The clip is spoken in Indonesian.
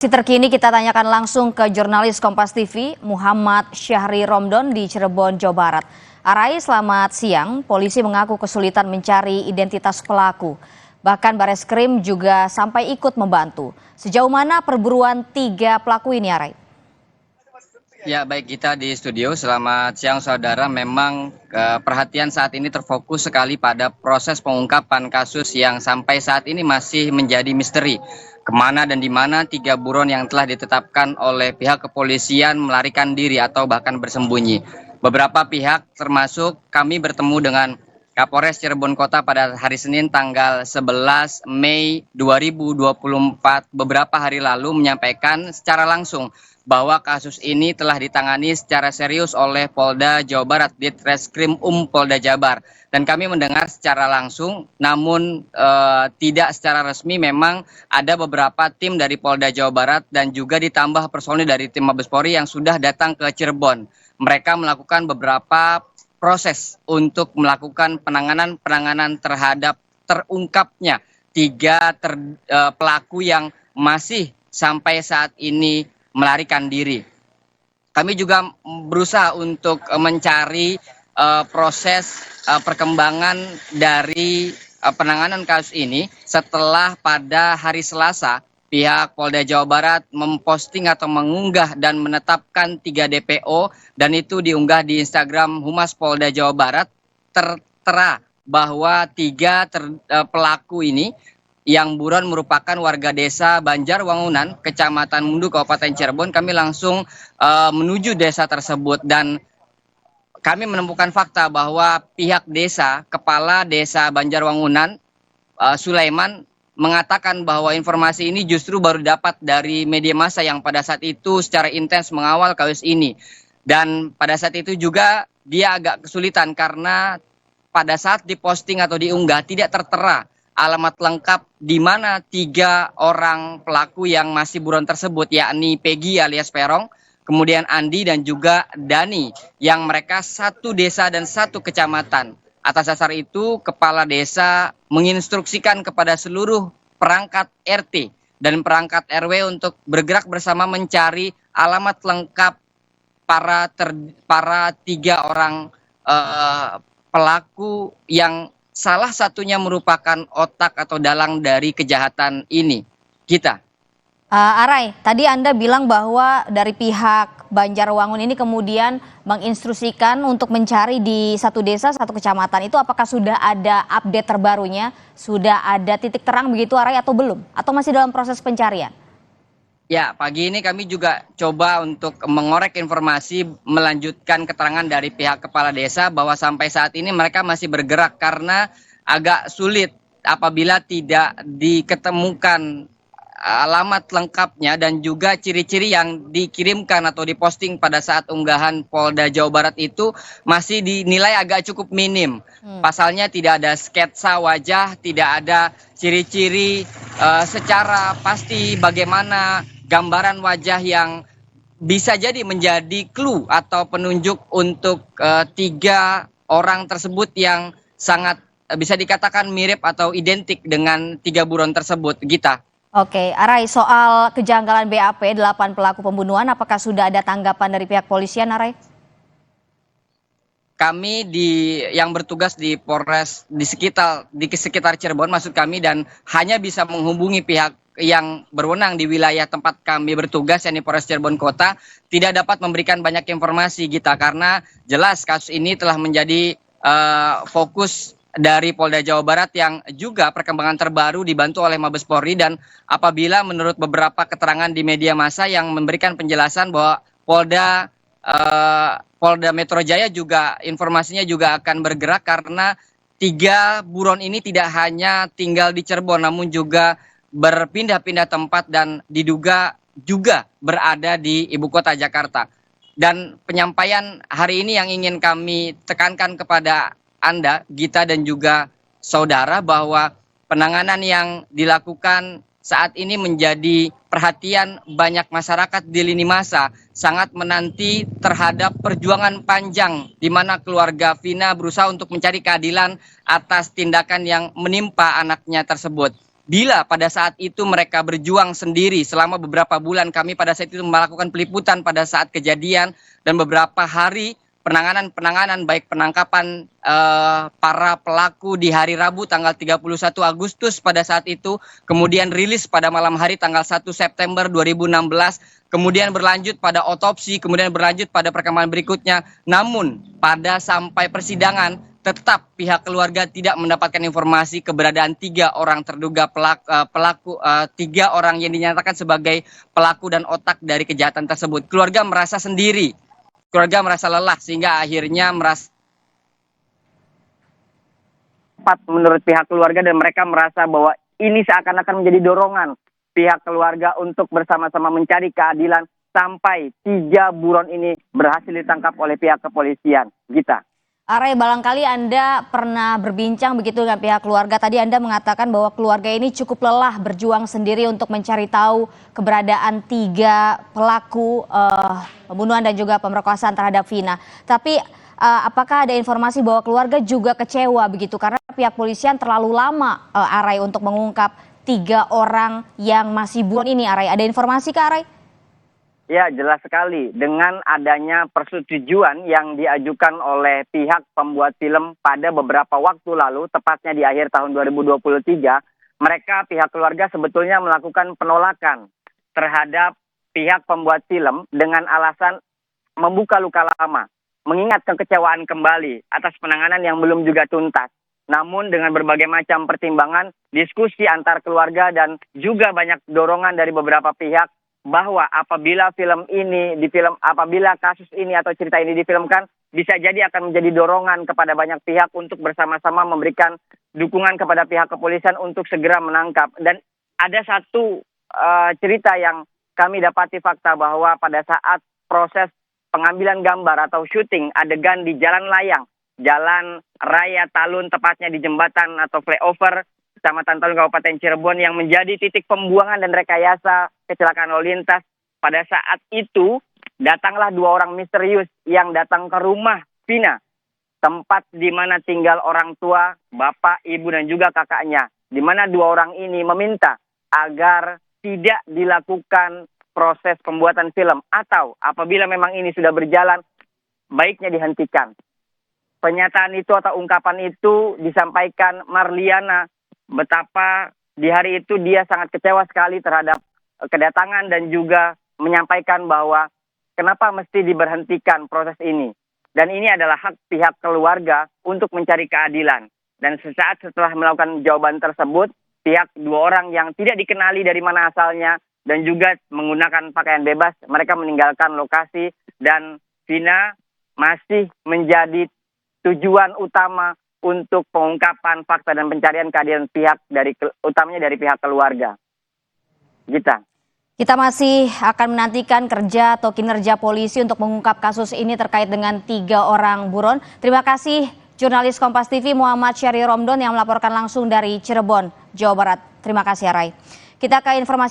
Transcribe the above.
Terkini kita tanyakan langsung ke jurnalis Kompas TV Muhammad Syahri Romdon di Cirebon, Jawa Barat. Arai, selamat siang. Polisi mengaku kesulitan mencari identitas pelaku. Bahkan Bareskrim juga sampai ikut membantu. Sejauh mana perburuan 3 pelaku ini, Arai? Ya, baik, kita di studio. Selamat siang saudara. Memang perhatian saat ini terfokus sekali pada proses pengungkapan kasus yang sampai saat ini masih menjadi misteri. Kemana dan di mana 3 buron yang telah ditetapkan oleh pihak kepolisian melarikan diri atau bahkan bersembunyi. Beberapa pihak termasuk kami bertemu dengan Kapolres Cirebon Kota pada hari Senin tanggal 11 Mei 2024 beberapa hari lalu menyampaikan secara langsung bahwa kasus ini telah ditangani secara serius oleh Polda Jawa Barat, Ditreskrim Polda Jabar. Dan kami mendengar secara langsung, namun tidak secara resmi, memang ada beberapa tim dari Polda Jawa Barat dan juga ditambah personil dari tim Mabes Polri yang sudah datang ke Cirebon. Mereka melakukan beberapa proses untuk melakukan penanganan terhadap terungkapnya 3 pelaku yang masih sampai saat ini melarikan diri. Kami juga berusaha untuk mencari proses perkembangan dari penanganan kasus ini setelah pada hari Selasa pihak Polda Jawa Barat memposting atau mengunggah dan menetapkan 3 DPO dan itu diunggah di Instagram Humas Polda Jawa Barat. Tertera bahwa 3 pelaku ini yang buron merupakan warga desa Banjarwangunan, Kecamatan Mundu, Kabupaten Cirebon. Kami langsung menuju desa tersebut dan kami menemukan fakta bahwa pihak desa, Kepala Desa Banjarwangunan, Sulaiman, mengatakan bahwa informasi ini justru baru dapat dari media massa yang pada saat itu secara intens mengawal kasus ini. Dan pada saat itu juga dia agak kesulitan karena pada saat diposting atau diunggah tidak tertera alamat lengkap di mana 3 orang pelaku yang masih buron tersebut, yakni Peggy alias Perong, kemudian Andi dan juga Dani, yang mereka satu desa dan satu kecamatan. Atas dasar itu, Kepala Desa menginstruksikan kepada seluruh perangkat RT dan perangkat RW untuk bergerak bersama mencari alamat lengkap para 3 orang pelaku yang salah satunya merupakan otak atau dalang dari kejahatan ini. Kita. Arai, tadi Anda bilang bahwa dari pihak Banjarwangun ini kemudian menginstruksikan untuk mencari di satu desa, satu kecamatan. Itu apakah sudah ada update terbarunya? Sudah ada titik terang begitu, Arai, atau belum? Atau masih dalam proses pencarian? Ya, pagi ini kami juga coba untuk mengorek informasi, melanjutkan keterangan dari pihak kepala desa bahwa sampai saat ini mereka masih bergerak karena agak sulit apabila tidak diketemukan alamat lengkapnya dan juga ciri-ciri yang dikirimkan atau diposting pada saat unggahan Polda Jawa Barat itu masih dinilai agak cukup minim. Pasalnya tidak ada sketsa wajah, tidak ada ciri-ciri secara pasti bagaimana gambaran wajah yang bisa jadi menjadi clue atau penunjuk untuk 3 orang tersebut yang sangat bisa dikatakan mirip atau identik dengan 3 buron tersebut, Gita. Oke, Arai, soal kejanggalan BAP 8 pelaku pembunuhan, apakah sudah ada tanggapan dari pihak polisian, Arai? Kami yang bertugas di Polres di sekitar Cirebon, maksud kami, dan hanya bisa menghubungi pihak yang berwenang di wilayah tempat kami bertugas, yakni Polres Cirebon Kota, tidak dapat memberikan banyak informasi, Gita, karena jelas kasus ini telah menjadi fokus dari Polda Jawa Barat yang juga perkembangan terbaru dibantu oleh Mabes Polri. Dan apabila menurut beberapa keterangan di media massa yang memberikan penjelasan bahwa Polda Metro Jaya juga informasinya juga akan bergerak karena 3 buron ini tidak hanya tinggal di Cirebon namun juga berpindah-pindah tempat dan diduga juga berada di ibu kota Jakarta. Dan penyampaian hari ini yang ingin kami tekankan kepada Anda, Gita, dan juga saudara, bahwa penanganan yang dilakukan saat ini menjadi perhatian banyak masyarakat di lini masa, sangat menanti terhadap perjuangan panjang di mana keluarga Vina berusaha untuk mencari keadilan atas tindakan yang menimpa anaknya tersebut. bila pada saat itu mereka berjuang sendiri selama beberapa bulan, kami pada saat itu melakukan peliputan pada saat kejadian dan beberapa hari penanganan baik penangkapan para pelaku di hari Rabu tanggal 31 Agustus pada saat itu, kemudian rilis pada malam hari tanggal 1 September 2016, kemudian berlanjut pada otopsi, kemudian berlanjut pada perkembangan berikutnya. Namun pada sampai persidangan tetap pihak keluarga tidak mendapatkan informasi keberadaan 3 orang terduga pelaku, 3 orang yang dinyatakan sebagai pelaku dan otak dari kejahatan tersebut. Keluarga merasa sendiri, keluarga merasa lelah sehingga akhirnya merasa menurut pihak keluarga, dan mereka merasa bahwa ini seakan-akan menjadi dorongan pihak keluarga untuk bersama-sama mencari keadilan sampai 3 buron ini berhasil ditangkap oleh pihak kepolisian. Gita. Arai, barangkali Anda pernah berbincang begitu dengan pihak keluarga. Tadi Anda mengatakan bahwa keluarga ini cukup lelah berjuang sendiri untuk mencari tahu keberadaan 3 pelaku pembunuhan dan juga pemerkosaan terhadap Vina. Tapi apakah ada informasi bahwa keluarga juga kecewa begitu karena pihak polisian terlalu lama, Arai, untuk mengungkap 3 orang yang masih buron ini, Arai? Ada informasi ke Arai? Ya, jelas sekali. Dengan adanya persetujuan yang diajukan oleh pihak pembuat film pada beberapa waktu lalu, tepatnya di akhir tahun 2023, mereka pihak keluarga sebetulnya melakukan penolakan terhadap pihak pembuat film dengan alasan membuka luka lama, mengingat kekecewaan kembali atas penanganan yang belum juga tuntas. Namun dengan berbagai macam pertimbangan, diskusi antar keluarga dan juga banyak dorongan dari beberapa pihak, bahwa apabila apabila kasus ini atau cerita ini difilmkan, bisa jadi akan menjadi dorongan kepada banyak pihak untuk bersama-sama memberikan dukungan kepada pihak kepolisian untuk segera menangkap. Dan ada satu cerita yang kami dapati fakta bahwa pada saat proses pengambilan gambar atau syuting adegan di Jalan Layang, Jalan Raya Talun, tepatnya di jembatan atau flyover Kecamatan Talun, Kabupaten Cirebon, yang menjadi titik pembuangan dan rekayasa kecelakaan lalu lintas. Pada saat itu, datanglah 2 orang misterius yang datang ke rumah Vina, tempat di mana tinggal orang tua, bapak, ibu, dan juga kakaknya. Di mana 2 orang ini meminta agar tidak dilakukan proses pembuatan film, atau apabila memang ini sudah berjalan, baiknya dihentikan. Pernyataan itu atau ungkapan itu disampaikan Marliana, betapa di hari itu dia sangat kecewa sekali terhadap kedatangan dan juga menyampaikan bahwa kenapa mesti diberhentikan proses ini. Dan ini adalah hak pihak keluarga untuk mencari keadilan. Dan sesaat setelah melakukan jawaban tersebut, pihak 2 orang yang tidak dikenali dari mana asalnya dan juga menggunakan pakaian bebas, mereka meninggalkan lokasi, dan Vina masih menjadi tujuan utama untuk pengungkapan fakta dan pencarian keadilan utamanya dari pihak keluarga. Gita. Kita masih akan menantikan kerja atau kinerja polisi untuk mengungkap kasus ini terkait dengan 3 orang buron. Terima kasih jurnalis Kompas TV Muhammad Syahri Romdon yang melaporkan langsung dari Cirebon, Jawa Barat. Terima kasih, Arai. Kita ke informasi